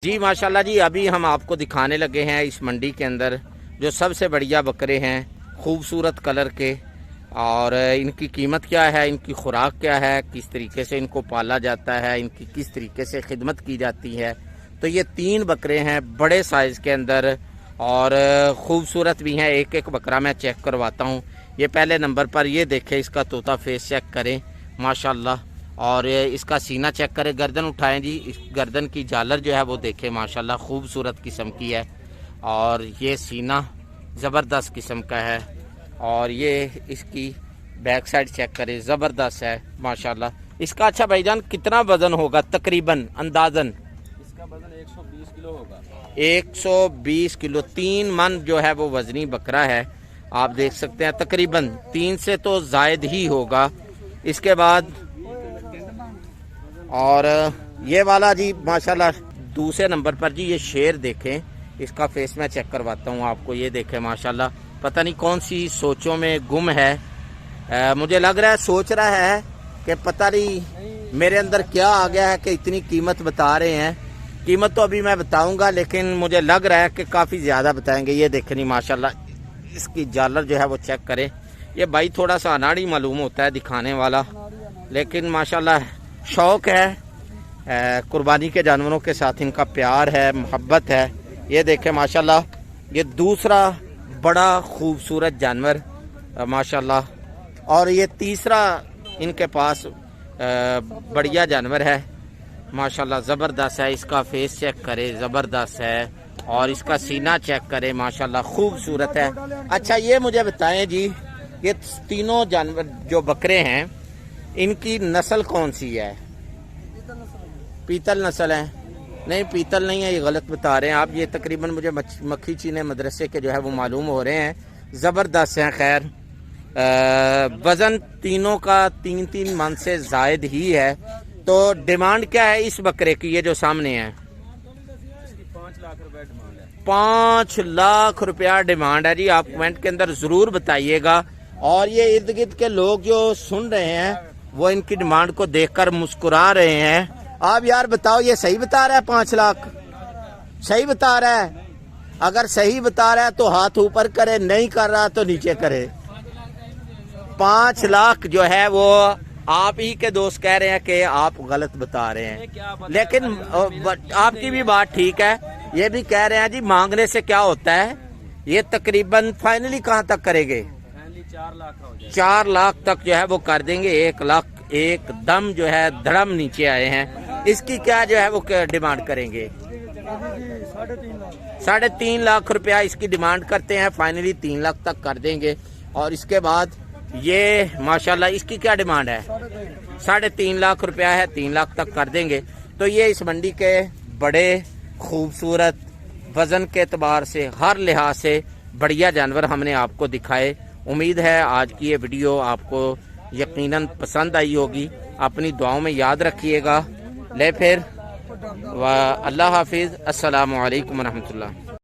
جی ماشاءاللہ جی، ابھی ہم آپ کو دکھانے لگے ہیں اس منڈی کے اندر جو سب سے بڑھیا بکرے ہیں، خوبصورت کلر کے، اور ان کی قیمت کیا ہے، ان کی خوراک کیا ہے، کس طریقے سے ان کو پالا جاتا ہے، ان کی کس طریقے سے خدمت کی جاتی ہے۔ تو یہ 3 بکرے ہیں بڑے سائز کے اندر اور خوبصورت بھی ہیں۔ ایک ایک بکرا میں چیک کرواتا ہوں۔ یہ پہلے نمبر پر یہ دیکھیں، اس کا طوطا فیس چیک کریں ماشاءاللہ، اور اس کا سینہ چیک کریں، گردن اٹھائیں جی، اس گردن کی جالر جو ہے وہ دیکھیں ماشاءاللہ خوبصورت قسم کی ہے، اور یہ سینہ زبردست قسم کا ہے، اور یہ اس کی بیک سائڈ چیک کریں، زبردست ہے ماشاءاللہ۔ اس کا اچھا بھائی جان کتنا وزن ہوگا تقریباً اندازاً؟ اس کا وزن 120 کلو ہوگا۔ 120 کلو، 3 من جو ہے وہ وزنی بکرا ہے، آپ دیکھ سکتے ہیں، تقریباً 3 سے تو زائد ہی ہوگا۔ اس کے بعد اور یہ والا جی ماشاءاللہ دوسرے نمبر پر جی، یہ شیر دیکھیں، اس کا فیس میں چیک کرواتا ہوں آپ کو، یہ دیکھیں ماشاءاللہ، پتہ نہیں کون سی سوچوں میں گم ہے، مجھے لگ رہا ہے سوچ رہا ہے کہ پتہ نہیں میرے اندر کیا آ گیا ہے کہ اتنی قیمت بتا رہے ہیں۔ قیمت تو ابھی میں بتاؤں گا، لیکن مجھے لگ رہا ہے کہ کافی زیادہ بتائیں گے۔ یہ دیکھیں نہیں ماشاءاللہ، اس کی جالر جو ہے وہ چیک کریں۔ یہ بھائی تھوڑا سا اناڑی معلوم ہوتا ہے دکھانے والا، لیکن ماشاءاللہ شوق ہے، قربانی کے جانوروں کے ساتھ ان کا پیار ہے، محبت ہے۔ یہ دیکھیں ماشاءاللہ، یہ دوسرا بڑا خوبصورت جانور ماشاءاللہ، اور یہ تیسرا ان کے پاس بڑھیا جانور ہے ماشاءاللہ، زبردست ہے۔ اس کا فیس چیک کرے، زبردست ہے، اور اس کا سینہ چیک کرے ماشاءاللہ، خوبصورت ہے۔ اچھا یہ مجھے بتائیں جی، یہ تینوں جانور جو بکرے ہیں ان کی نسل کون سی ہے؟ پیتل نسل ہے؟ نہیں پیتل نہیں ہے، یہ غلط بتا رہے ہیں آپ۔ یہ تقریباً مجھے مکھی چینے مدرسے کے جو ہے وہ معلوم ہو رہے ہیں، زبردست ہیں۔ خیر وزن تینوں کا 3 من سے زائد ہی ہے۔ تو ڈیمانڈ کیا ہے اس بکرے کی، یہ جو سامنے ہے؟ 5 لاکھ روپے ڈیمانڈ ہے۔ 5 لاکھ روپیہ ڈیمانڈ ہے جی، آپ کمنٹ کے اندر ضرور بتائیے گا۔ اور یہ ارد گرد کے لوگ جو سن رہے ہیں وہ ان کی ڈیمانڈ کو دیکھ کر مسکرا رہے ہیں۔ آپ یار بتاؤ، یہ صحیح بتا رہا ہے 5 لاکھ؟ صحیح بتا رہا ہے؟ اگر صحیح بتا رہا ہے تو ہاتھ اوپر کرے، نہیں کر رہا تو نیچے کرے۔ 5 لاکھ جو ہے وہ آپ ہی کے دوست کہہ رہے ہیں کہ آپ غلط بتا رہے ہیں، لیکن آپ کی بھی بات ٹھیک ہے۔ یہ بھی کہہ رہے ہیں جی مانگنے سے کیا ہوتا ہے، یہ تقریباً فائنلی کہاں تک کریں گے؟ 4 لاکھ ہو جائے۔ 4 لاکھ تک جو ہے وہ کر دیں گے۔ 1 لاکھ ایک دم جو ہے دھڑم نیچے آئے ہیں۔ اس کی کیا جو ہے وہ ڈیمانڈ کریں گے؟ 3.5 لاکھ روپیہ اس کی ڈیمانڈ کرتے ہیں، فائنلی 3 لاکھ تک کر دیں گے۔ اور اس کے بعد یہ ماشاءاللہ اس کی کیا ڈیمانڈ ہے؟ 3.5 لاکھ روپیہ ہے، 3 لاکھ تک کر دیں گے۔ تو یہ اس منڈی کے بڑے خوبصورت، وزن کے اعتبار سے، ہر لحاظ سے بڑھیا جانور ہم نے آپ کو دکھائے۔ امید ہے آج کی یہ ویڈیو آپ کو یقیناً پسند آئی ہوگی۔ اپنی دعاؤں میں یاد رکھیے گا۔ لے پھر اللہ حافظ، السلام علیکم ورحمۃ اللہ۔